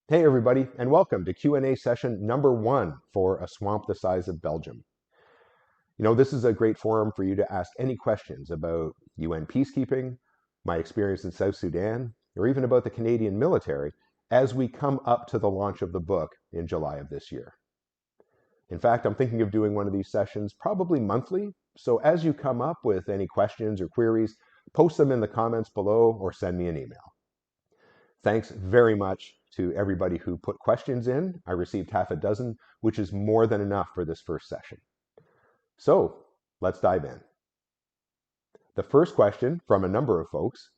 Hey everybody, and welcome to Q&A session number 1 for A Swamp the Size of Belgium. This is a great forum for you to ask any questions about UN peacekeeping, my experience in South Sudan, or even about the Canadian military as we come up to the launch of the book in July of this year. In fact, I'm thinking of doing one of these sessions probably monthly, so as you come up with any questions or queries, post them in the comments below or send me an email. Thanks very much to everybody who put questions in. I received half a dozen, which is more than enough for this first session. So let's dive in. The first question from a number of folks,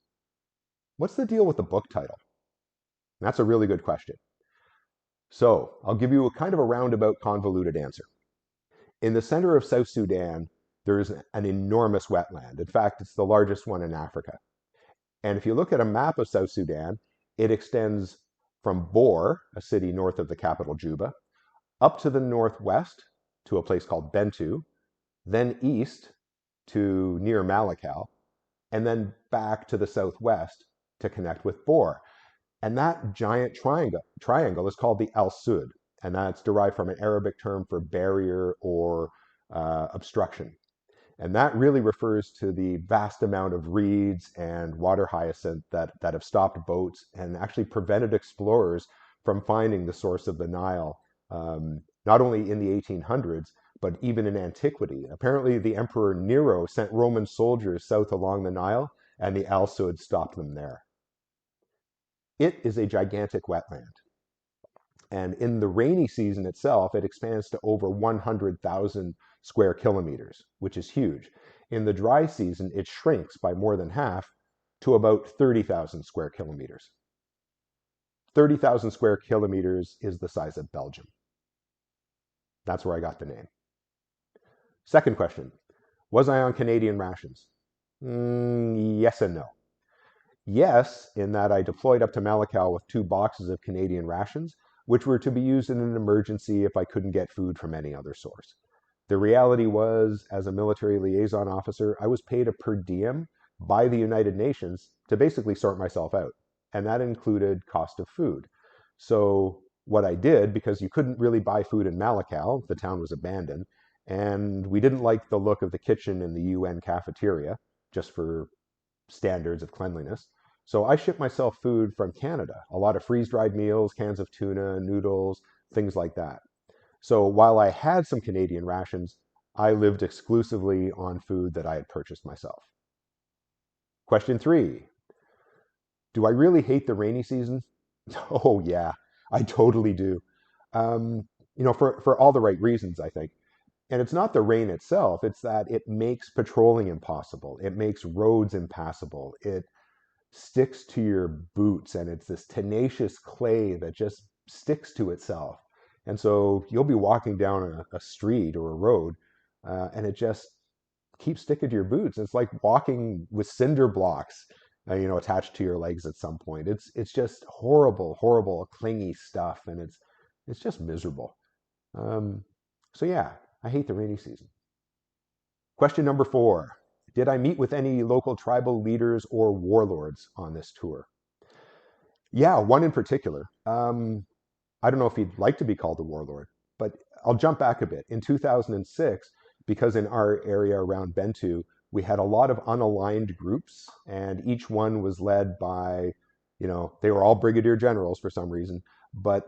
what's the deal with the book title? That's a really good question. So I'll give you a kind of a roundabout, convoluted answer. In the center of South Sudan, there's an enormous wetland. In fact, it's the largest one in Africa. And if you look at a map of South Sudan, it extends from Bor, a city north of the capital Juba, up to the northwest to a place called Bentu, then east to near Malakal, and then back to the southwest to connect with Bor. And that giant triangle is called the Al Sud, and that's derived from an Arabic term for barrier or obstruction. And that really refers to the vast amount of reeds and water hyacinth that have stopped boats and actually prevented explorers from finding the source of the Nile, not only in the 1800s, but even in antiquity. Apparently, the Emperor Nero sent Roman soldiers south along the Nile, and the Al Sud stopped them there. It is a gigantic wetland. And in the rainy season itself, it expands to over 100,000 square kilometers, which is huge. In the dry season, it shrinks by more than half to about 30,000 square kilometers. 30,000 square kilometers is the size of Belgium. That's where I got the name. Second question, was I on Canadian rations? Yes and no. Yes, in that I deployed up to Malakal with 2 boxes of Canadian rations, which were to be used in an emergency if I couldn't get food from any other source. The reality was, as a military liaison officer, I was paid a per diem by the United Nations to basically sort myself out, and that included cost of food. So what I did, because you couldn't really buy food in Malakal, the town was abandoned, and we didn't like the look of the kitchen in the UN cafeteria, just for standards of cleanliness. So I shipped myself food from Canada, a lot of freeze-dried meals, cans of tuna, noodles, things like that. So while I had some Canadian rations, I lived exclusively on food that I had purchased myself. Question 3, do I really hate the rainy season? Oh yeah, I totally do. For all the right reasons, I think. And it's not the rain itself, it's that it makes patrolling impossible. It makes roads impassable. It sticks to your boots, and it's this tenacious clay that just sticks to itself. And so you'll be walking down a street or a road, and it just keeps sticking to your boots. It's like walking with cinder blocks, attached to your legs at some point. It's just horrible, horrible, clingy stuff, and it's just miserable. So yeah, I hate the rainy season. Question number 4. Did I meet with any local tribal leaders or warlords on this tour? Yeah, one in particular. I don't know if he'd like to be called a warlord, but I'll jump back a bit. In 2006, because in our area around Bentu, we had a lot of unaligned groups, and each one was led by, they were all brigadier generals for some reason, but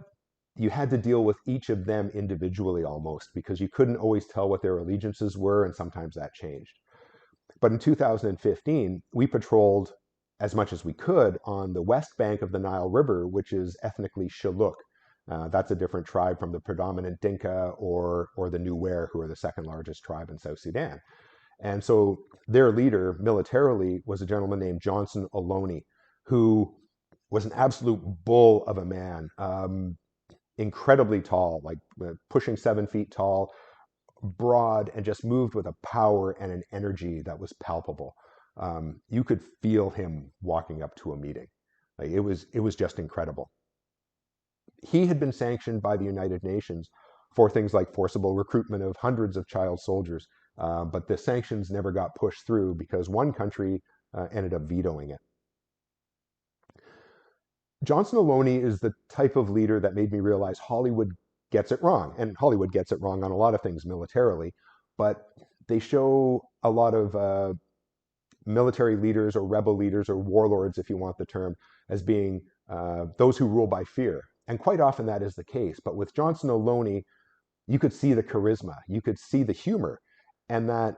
you had to deal with each of them individually almost, because you couldn't always tell what their allegiances were, and sometimes that changed. But in 2015, we patrolled as much as we could on the west bank of the Nile River, which is ethnically Shilluk. That's a different tribe from the predominant Dinka or the Nuer, who are the second largest tribe in South Sudan. And so their leader militarily was a gentleman named Johnson Oloni, who was an absolute bull of a man, incredibly tall, like pushing 7 feet tall, broad, and just moved with a power and an energy that was palpable. You could feel him walking up to a meeting. Like, it was just incredible. He had been sanctioned by the United Nations for things like forcible recruitment of hundreds of child soldiers, but the sanctions never got pushed through because one country ended up vetoing it. John Snow is the type of leader that made me realize Hollywood gets it wrong. And Hollywood gets it wrong on a lot of things militarily, but they show a lot of military leaders or rebel leaders or warlords, if you want the term, as being those who rule by fear. And quite often that is the case. But with John Snow, you could see the charisma, you could see the humor, and that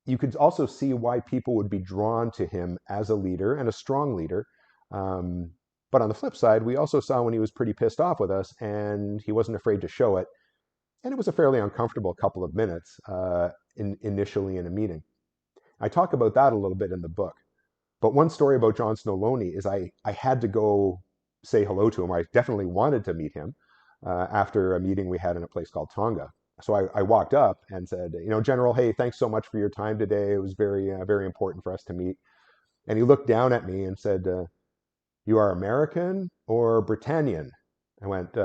you could also see why people would be drawn to him as a leader and a strong leader. Um, but on the flip side, we also saw when he was pretty pissed off with us and he wasn't afraid to show it. And it was a fairly uncomfortable couple of minutes initially in a meeting. I talk about that a little bit in the book. But one story about John Snow is I had to go say hello to him. I definitely wanted to meet him after a meeting we had in a place called Tonga. So I walked up and said, General, hey, thanks so much for your time today. It was very important for us to meet. And he looked down at me and said, you are American or Britannian? I went,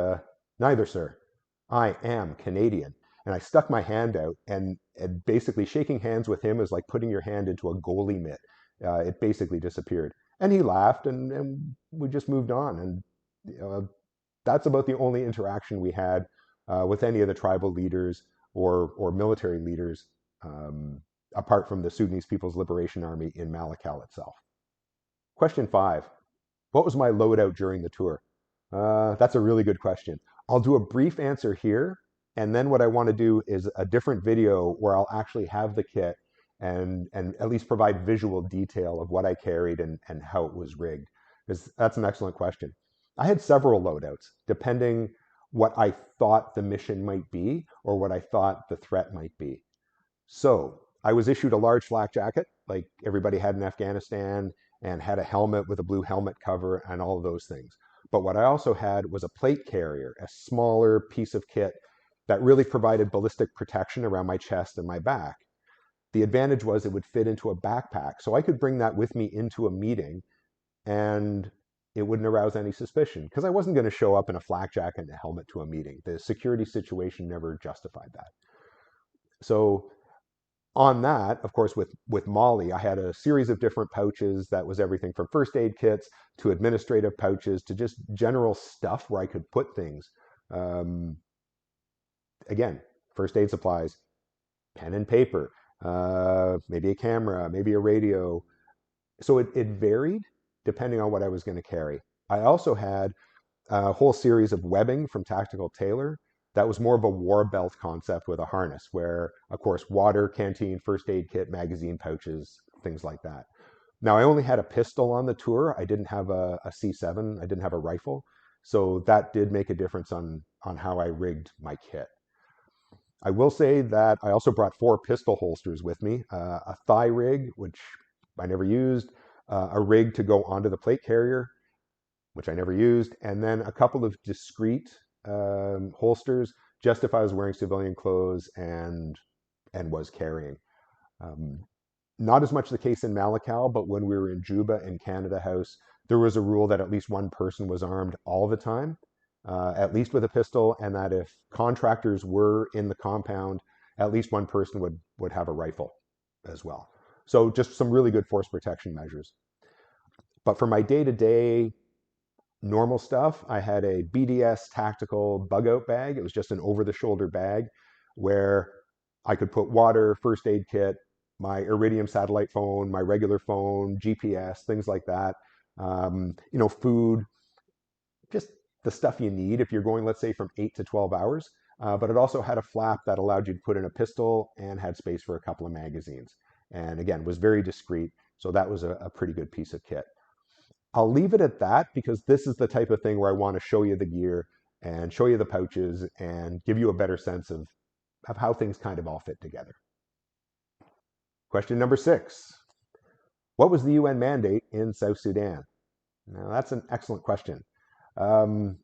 neither, sir. I am Canadian. And I stuck my hand out, and basically shaking hands with him is like putting your hand into a goalie mitt. It basically disappeared. And he laughed, and we just moved on. And that's about the only interaction we had with any of the tribal leaders or military leaders, apart from the Sudanese People's Liberation Army in Malakal itself. Question 5. What was my loadout during the tour? That's a really good question. I'll do a brief answer here, and then what I want to do is a different video where I'll actually have the kit and at least provide visual detail of what I carried and how it was rigged. That's an excellent question. I had several loadouts, depending what I thought the mission might be or what I thought the threat might be. So I was issued a large flak jacket, like everybody had in Afghanistan, and had a helmet with a blue helmet cover and all of those things. But what I also had was a plate carrier, a smaller piece of kit that really provided ballistic protection around my chest and my back. The advantage was it would fit into a backpack, so I could bring that with me into a meeting and it wouldn't arouse any suspicion because I wasn't going to show up in a flak jacket and a helmet to a meeting. The security situation never justified that. So on that, of course, with Molly, I had a series of different pouches that was everything from first aid kits to administrative pouches to just general stuff where I could put things. Um, Again, first aid supplies, pen and paper, maybe a camera, maybe a radio. So it varied depending on what I was going to carry. I also had a whole series of webbing from Tactical Tailor that was more of a war belt concept with a harness where, of course, water, canteen, first aid kit, magazine pouches, things like that. Now, I only had a pistol on the tour. I didn't have a C7. I didn't have a rifle. So that did make a difference on how I rigged my kit. I will say that I also brought 4 pistol holsters with me, a thigh rig, which I never used, a rig to go onto the plate carrier, which I never used, and then a couple of discrete holsters just if I was wearing civilian clothes and was carrying. Um, Not as much the case in Malakal, but when we were in Juba in Canada House, there was a rule that at least one person was armed all the time, at least with a pistol, and that if contractors were in the compound, at least one person would have a rifle as well. So just some really good force protection measures. But for my day-to-day normal stuff, I had a BDS tactical bug out bag. It was just an over-the-shoulder bag where I could put water, first aid kit, my Iridium satellite phone, my regular phone, GPS, things like that. Food, just the stuff you need if you're going, let's say, from 8 to 12 hours. But it also had a flap that allowed you to put in a pistol and had space for a couple of magazines. And again, was very discreet. So that was a pretty good piece of kit. I'll leave it at that because this is the type of thing where I want to show you the gear and show you the pouches and give you a better sense of how things kind of all fit together. Question number 6. What was the UN mandate in South Sudan? Now, that's an excellent question. There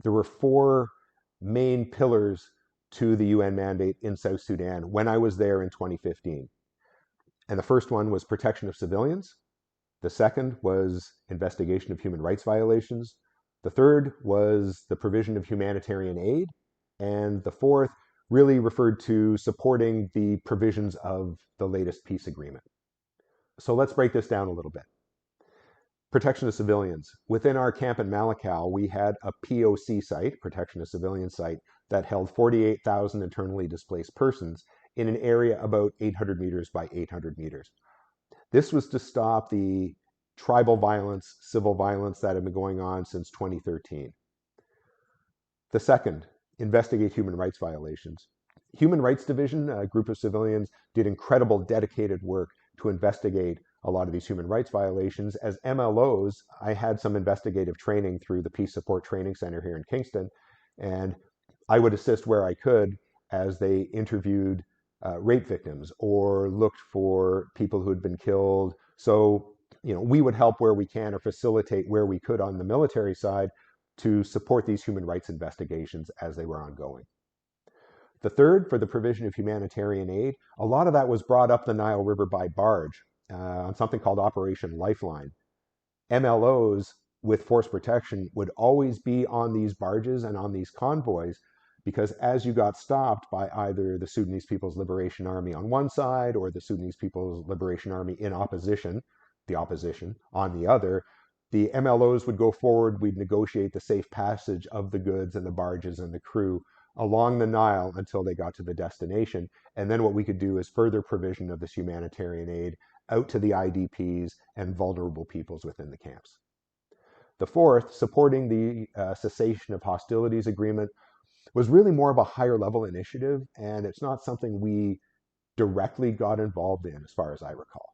were 4 main pillars to the UN mandate in South Sudan when I was there in 2015. And the first one was protection of civilians. The second was investigation of human rights violations. The third was the provision of humanitarian aid. And the fourth really referred to supporting the provisions of the latest peace agreement. So let's break this down a little bit. Protection of civilians. Within our camp in Malakal, we had a POC site, protection of civilians site, that held 48,000 internally displaced persons in an area about 800 meters by 800 meters. This was to stop the tribal violence, civil violence that had been going on since 2013. The second, investigate human rights violations. Human Rights Division, a group of civilians, did incredible dedicated work to investigate a lot of these human rights violations. As MLOs, I had some investigative training through the Peace Support Training Center here in Kingston, and I would assist where I could as they interviewed rape victims or looked for people who had been killed. So, we would help where we can or facilitate where we could on the military side to support these human rights investigations as they were ongoing. The third, for the provision of humanitarian aid, a lot of that was brought up the Nile River by barge on something called Operation Lifeline. MLOs with force protection would always be on these barges and on these convoys because as you got stopped by either the Sudanese People's Liberation Army on one side or the Sudanese People's Liberation Army in opposition, the opposition on the other, the MLOs would go forward, we'd negotiate the safe passage of the goods and the barges and the crew along the Nile until they got to the destination. And then what we could do is further provision of this humanitarian aid out to the IDPs and vulnerable peoples within the camps. The fourth, supporting the cessation of hostilities agreement, was really more of a higher level initiative, and it's not something we directly got involved in as far as I recall.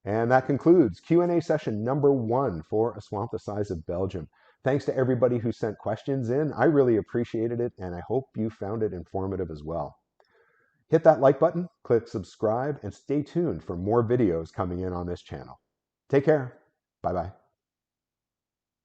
And that concludes Q&A session number 1 for A Swamp the Size of Belgium. Thanks to everybody who sent questions in. I really appreciated it, and I hope you found it informative as well. Hit that like button, click subscribe, and stay tuned for more videos coming in on this channel. Take care. Bye-bye.